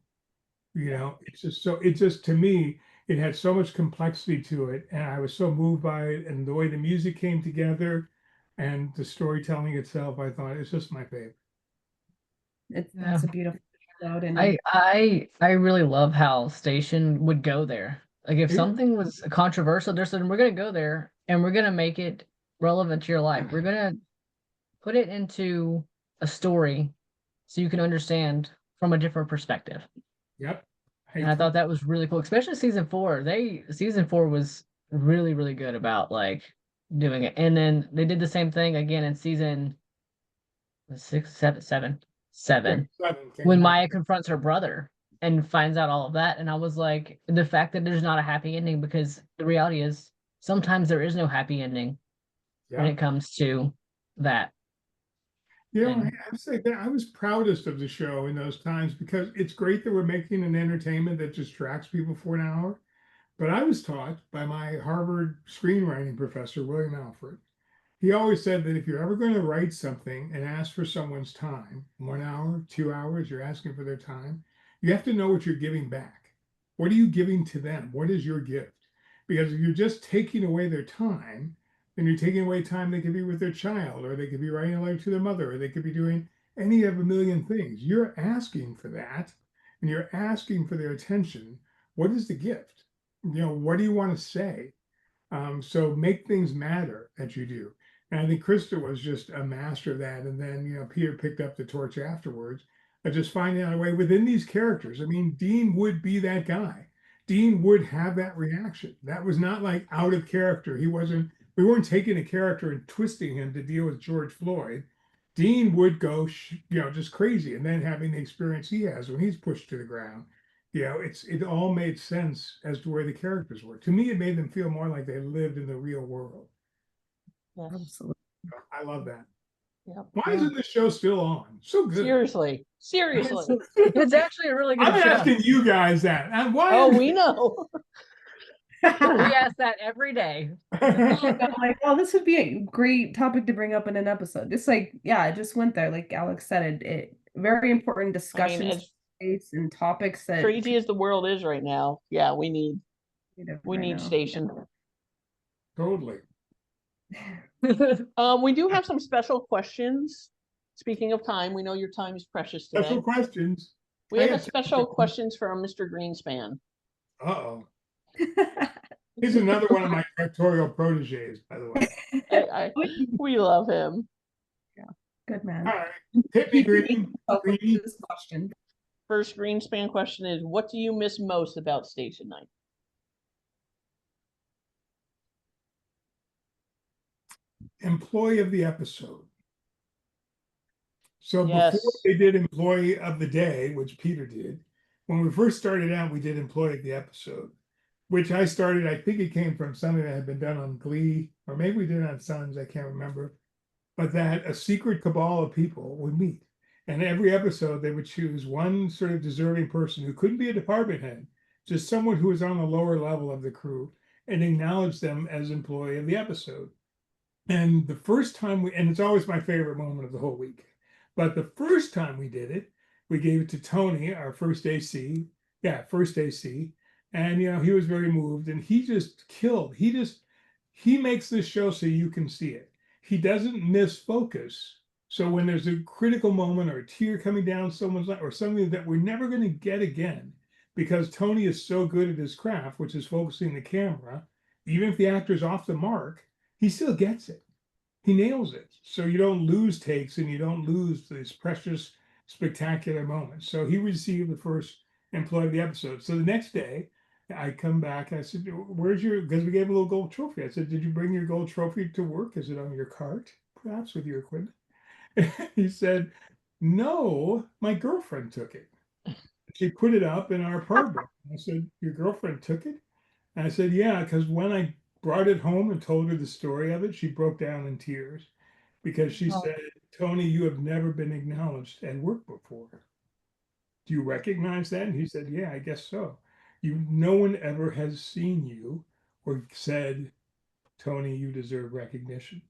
It's just to me, it had so much complexity to it, and I was so moved by it, and the way the music came together, and the storytelling itself. I thought it's just my favorite. It's a beautiful episode, and I really love how Station would go there. Like if Yeah. something was controversial, they're saying we're gonna go there and we're gonna make it relevant to your life. We're gonna put it into a story so you can understand from a different perspective. Yep. And I thought that was really cool, especially season 4. Season 4 was really, really good about like doing it. And then they did the same thing again in season 6, 7, 7, 7 when Maya confronts her brother and finds out all of that. And I was like, the fact that there's not a happy ending, because the reality is sometimes there is no happy ending when it comes to that. I have to say that I was proudest of the show in those times because it's great that we're making an entertainment that distracts people for an hour. But I was taught by my Harvard screenwriting professor, William Alfred. He always said that if you're ever going to write something and ask for someone's time, 1 hour, 2 hours, you're asking for their time, you have to know what you're giving back. What are you giving to them? What is your gift? Because if you're just taking away their time, then you're taking away time they could be with their child, or they could be writing a letter to their mother, or they could be doing any of a million things. You're asking for that, and you're asking for their attention. What is the gift? What do you want to say? So make things matter that you do. And I think Krista was just a master of that. And then, Peter picked up the torch afterwards of just finding out a way within these characters. I mean, Dean would be that guy. Dean would have that reaction. That was not like out of character. We weren't taking a character and twisting him to deal with George Floyd. Dean would go, just crazy. And then having the experience he has when he's pushed to the ground, it all made sense as to where the characters were. To me, it made them feel more like they lived in the real world. Yes. Absolutely. I love that. Yep. Why isn't this show still on? So good. Seriously. It's actually a really good I'm show. asking you guys that. And why? Oh, we know. We ask that every day. I'm like, oh, this would be a great topic to bring up in an episode. Just like, yeah, it just went there. Like Alex said, it very important discussions and topics that crazy as the world is right now. Yeah, we need Station. Totally. We do have some special questions. Speaking of time, we know your time is precious today. Special questions. We have a special questions from Mr. Greenspan. Uh-oh. He's another one of my directorial proteges, by the way. We love him. Yeah, good man. All right. Hit me, Green. This question. First Greenspan question is, what do you miss most about Station 9? Employee of the episode. So Yes. before they did Employee of the Day, which Peter did, when we first started out, we did Employee of the Episode, which I started, I think it came from something that had been done on Glee, or maybe we did it on Sons, I can't remember, but that a secret cabal of people would meet. And every episode, they would choose one sort of deserving person who couldn't be a department head, just someone who was on the lower level of the crew, and acknowledge them as Employee of the Episode. And the first time and it's always my favorite moment of the whole week, but the first time we did it, we gave it to Tony, our first AC. Yeah, first AC. And, he was very moved and he just killed. He makes this show so you can see it. He doesn't miss focus. So when there's a critical moment or a tear coming down someone's life or something that we're never going to get again, because Tony is so good at his craft, which is focusing the camera, even if the actor's off the mark, he still gets it. He nails it. So you don't lose takes and you don't lose these precious, spectacular moments. So he received the first Employee of the Episode. So the next day, I come back. I said, because we gave a little gold trophy. I said, did you bring your gold trophy to work? Is it on your cart, perhaps with your equipment? He said, no, my girlfriend took it. She put it up in our apartment. I said, your girlfriend took it? And I said, yeah, because when I brought it home and told her the story of it, she broke down in tears because she said, Tony, you have never been acknowledged at work before. Do you recognize that? And he said, yeah, I guess so. No one ever has seen you or said, Tony, you deserve recognition.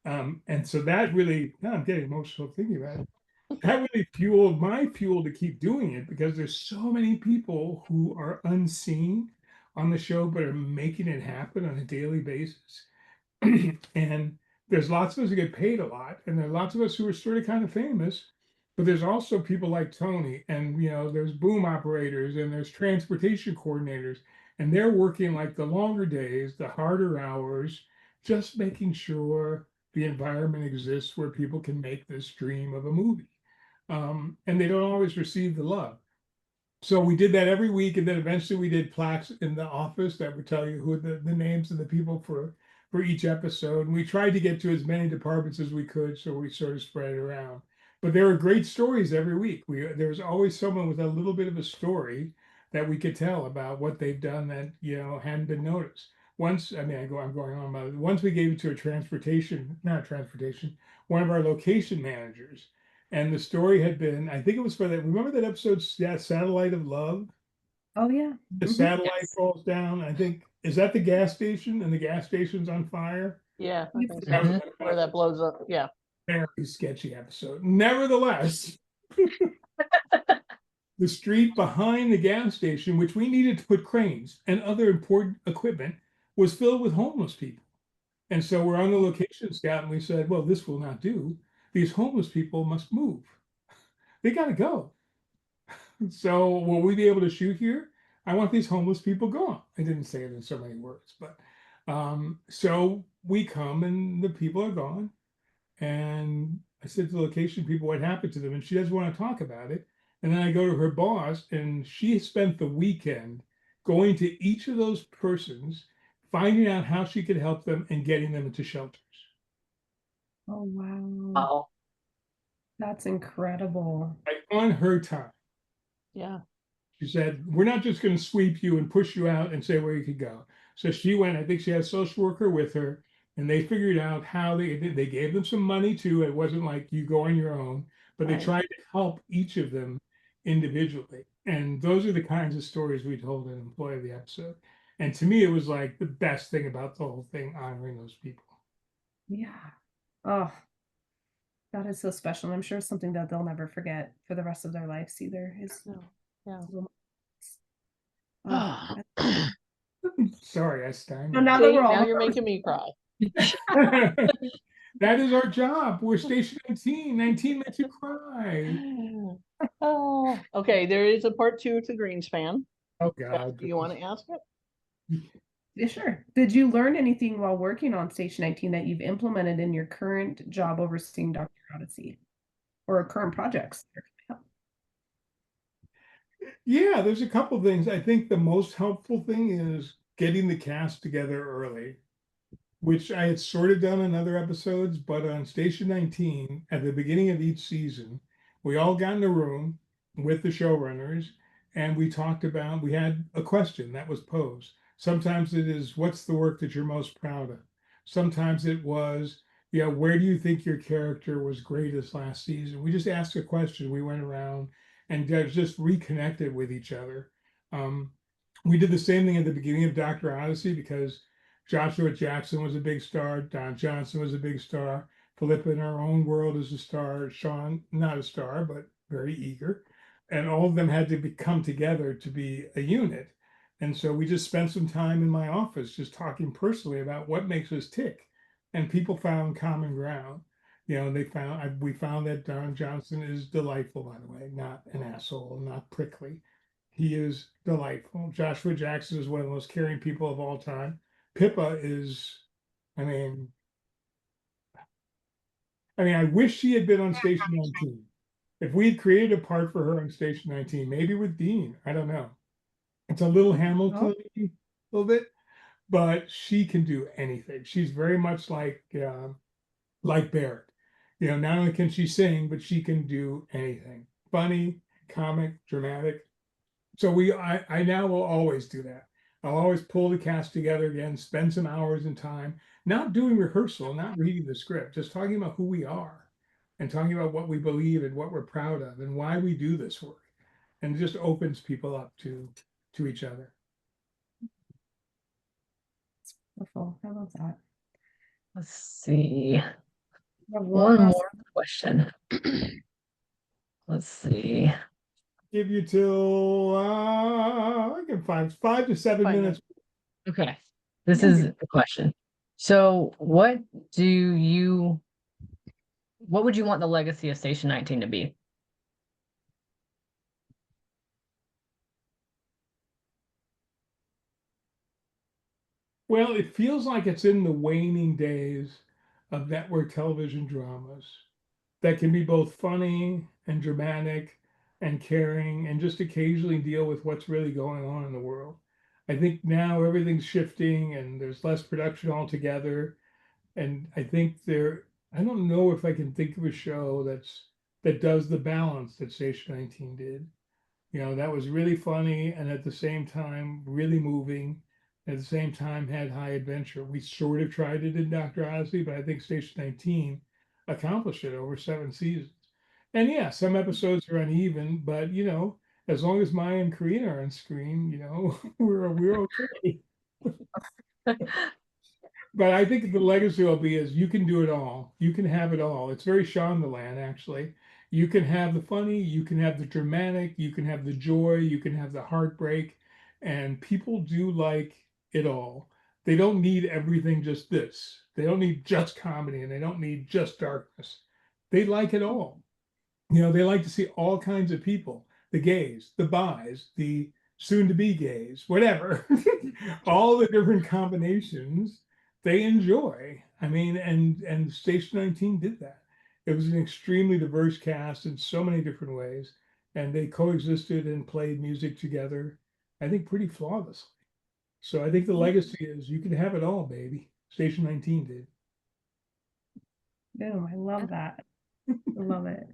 And so that really, now I'm getting emotional thinking about it. That really fueled my fuel to keep doing it, because there's so many people who are unseen on the show, but are making it happen on a daily basis. And there's lots of us who get paid a lot, and there are lots of us who are sort of kind of famous, but there's also people like Tony, and there's boom operators, and there's transportation coordinators, and they're working like the longer days, the harder hours, just making sure the environment exists where people can make this dream of a movie. And they don't always receive the love. So we did that every week, and then eventually we did plaques in the office that would tell you who the names of the people for each episode. And we tried to get to as many departments as we could, so we sort of spread it around. But there were great stories every week. There was always someone with a little bit of a story that we could tell about what they've done that hadn't been noticed. Once, I'm going on about it. Once we gave it to one of our location managers. And the story had been, I think it was for that. Remember that episode, Satellite of Love? Oh, yeah. The satellite falls down. I think, is that the gas station? And the gas station's on fire? Yeah, I think so. Where that blows up. Yeah. Very sketchy episode. Nevertheless, the street behind the gas station, which we needed to put cranes and other important equipment, was filled with homeless people. And so we're on the location scout, and we said, well, this will not do. These homeless people must move. They got to go. So will we be able to shoot here? I want these homeless people gone. I didn't say it in so many words, but So we come and the people are gone. And I said to the location people what happened to them, and she doesn't want to talk about it. And then I go to her boss, and she spent the weekend going to each of those persons, finding out how she could help them and getting them into shelters. Oh, wow. Oh, That's incredible. Like on her time. Yeah. She said, we're not just going to sweep you and push you out and say where you could go. So she went, I think she had a social worker with her, and they figured out how they did. They gave them some money too. It wasn't like you go on your own, but they Right. tried to help each of them individually. And those are the kinds of stories we told an employee of the episode. And to me, it was like the best thing about the whole thing, honoring those people. Yeah. Oh, that is so special. And I'm sure it's something that they'll never forget for the rest of their lives either. Is No. Yeah. oh, Sorry, I so stammered. now that See, we're all now you're making me cry. That is our job. We're station 19. 19 makes you cry. Oh, okay. There is a part 2 to Greenspan. Oh Beth, God. do you want to ask it? Yeah, sure. Did you learn anything while working on Station 19 that you've implemented in your current job overseeing Dr. Odyssey or current projects? Yeah, there's a couple things. I think the most helpful thing is getting the cast together early, which I had sort of done in other episodes, but on Station 19, at the beginning of each season, we all got in a room with the showrunners and we talked about, we had a question that was posed. Sometimes it is, what's the work that you're most proud of? Sometimes it was, yeah, where do you think your character was greatest last season? We just asked a question. We went around and just reconnected with each other. Um, we did the same thing at the beginning of Dr. Odyssey because Joshua Jackson was a big star. Don Johnson was a big star. Philippa in our own world is a star. Sean, not a star, but very eager. And all of them had to come together to be a unit. And so we just spent some time in my office just talking personally about what makes us tick. And people found common ground. You know, we found that Don Johnson is delightful, by the way, not an asshole, not prickly. He is delightful. Joshua Jackson is one of the most caring people of all time. Pippa is, I mean, I wish she had been on Station 19. If we had created a part for her on Station 19, maybe with Dean, I don't know. It's a little Hamilton, a little bit, but she can do anything. She's very much like Barrett. You know, not only can she sing, but she can do anything. Funny, comic, dramatic. So I now will always do that. I'll always pull the cast together again, spend some hours in time, not doing rehearsal, not reading the script, just talking about who we are and talking about what we believe and what we're proud of and why we do this work. And it just opens people up to each other. Wonderful. I love that. let's see. One One last- more question. Let's see. Give you till I can 5 to 7 minutes. Okay. This is the question. So what would you want the legacy of Station 19 to be? Well, it feels like it's in the waning days of network television dramas that can be both funny and dramatic and caring and just occasionally deal with what's really going on in the world. I think now everything's shifting and there's less production altogether. And I think I don't know if I can think of a show that does the balance that Station 19 did. You know, that was really funny and at the same time really moving. At the same time, had high adventure. We sort of tried it in Dr. Odyssey, but I think Station 19 accomplished it over 7 seasons. And yeah, some episodes are uneven, but you know, as long as Maya and Karina are on screen, you know, we're okay. But I think the legacy will be is you can do it all. You can have it all. It's very Shondaland, actually. You can have the funny, you can have the dramatic, you can have the joy, you can have the heartbreak, and people do like it all. They don't need everything just this. They don't need just comedy and they don't need just darkness. They like it all. You know, they like to see all kinds of people, the gays, the bis, the soon to be gays, whatever, all the different combinations they enjoy. I mean, and Station 19 did that. It was an extremely diverse cast in so many different ways, and they coexisted and played music together, I think, pretty flawlessly. So I think the legacy is you can have it all, baby. Station 19 did. Boom, I love that. I love it.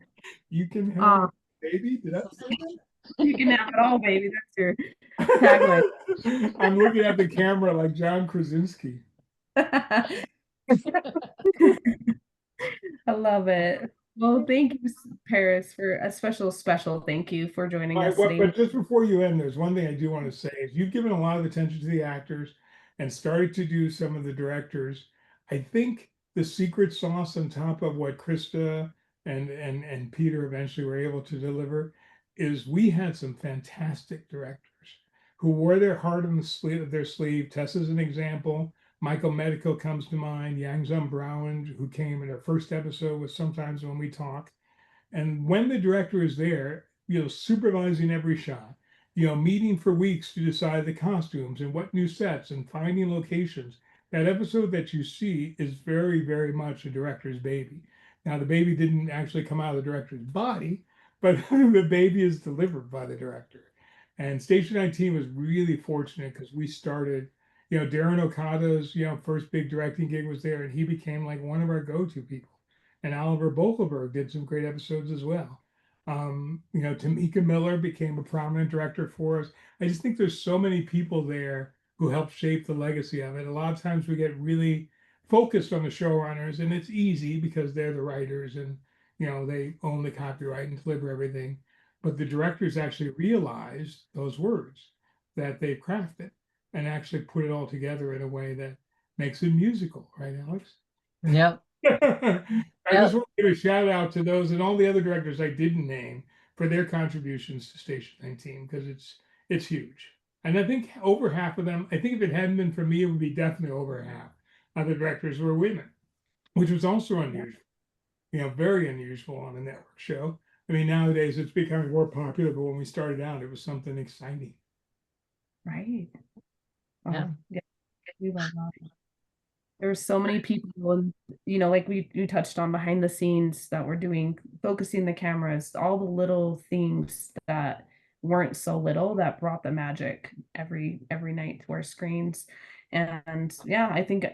You can have Uh, it, baby. Did I say you can have it all, baby. That's your that? tagline. I'm looking at the camera like John Krasinski. I love it. Well, thank you, Paris, for a special thank you for joining All right, us today. but just before you end, there's one thing I do want to say is you've given a lot of attention to the actors and started to do some of the directors. I think the secret sauce on top of what Krista and Peter eventually were able to deliver is we had some fantastic directors who wore their heart on the sleeve of their sleeve. Tessa's an example. Michael Medical comes to mind. Yang Zum Brown, who came in her first episode with Sometimes When We Talk. And when the director is there, supervising every shot, meeting for weeks to decide the costumes and what new sets and finding locations, that episode that you see is very, very much a director's baby. Now, the baby didn't actually come out of the director's body, but the baby is delivered by the director. And Station 19 was really fortunate because we started, Darren Okada's, first big directing gig was there, and he became like one of our go-to people. And Oliver Bokelberg did some great episodes as well. Tamika Miller became a prominent director for us. I just think there's so many people there who helped shape the legacy of it. A lot of times we get really focused on the showrunners, and it's easy because they're the writers and they own the copyright and deliver everything. But the directors actually realized those words that they've crafted and actually put it all together in a way that makes it musical, right, Alex? Yep. I just want to give a shout out to those and all the other directors I didn't name for their contributions to Station 19 because it's huge. And I think over half of them, I think if it hadn't been for me, it would be definitely over half of the directors were women, which was also unusual, very unusual on a network show. I mean, nowadays it's becoming more popular, but when we started out, it was something exciting. Right. Yeah. Yeah, we love that. There's so many people, and like we touched on behind the scenes that we're doing, focusing the cameras, all the little things that weren't so little that brought the magic every night to our screens. And yeah, I think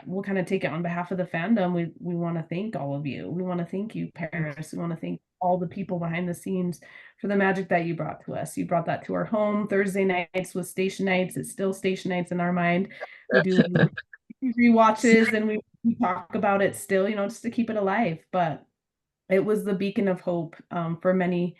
we'll kind of take it on behalf of the fandom. We want to thank all of you. We want to thank you, Paris. We want to thank all the people behind the scenes for the magic that you brought to us. You brought that to our home. Thursday nights was station nights. It's still station nights in our mind. We do rewatches and we talk about it still, just to keep it alive. But it was the beacon of hope for many,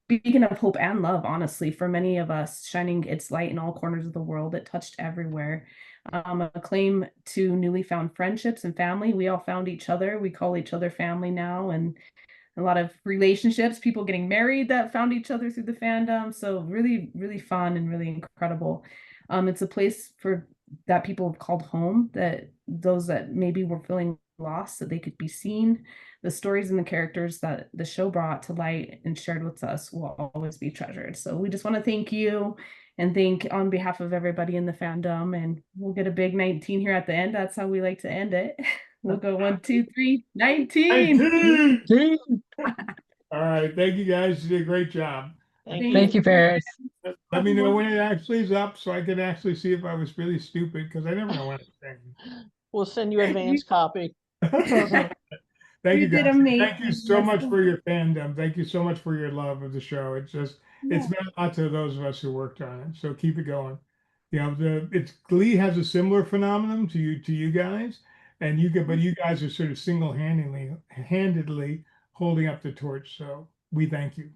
beacon of hope and love, honestly, for many of us, shining its light in all corners of the world. It touched everywhere. A claim to newly found friendships and family. We all found each other. We call each other family now, and a lot of relationships, people getting married that found each other through the fandom. So really, really fun and really incredible. It's a place for that people have called home, that those that maybe were feeling lost, that they could be seen. The stories and the characters that the show brought to light and shared with us will always be treasured. So we just want to thank you and thank on behalf of everybody in the fandom. And we'll get a big 19 here at the end. That's how we like to end it. We'll go 1, 2, 3, 19. 19! All right, thank you guys. You did a great job. Thank you, Paris. Let me know when it actually is up so I can actually see if I was really stupid because I never know when it's saying. We'll send you advance copy. Thank You you did guys. amazing. Thank you so much for your fandom. Thank you so much for your love of the show. It's meant a lot to those of us who worked on it. So keep it going. Glee has a similar phenomenon to you guys, but you guys are sort of handedly holding up the torch. So we thank you.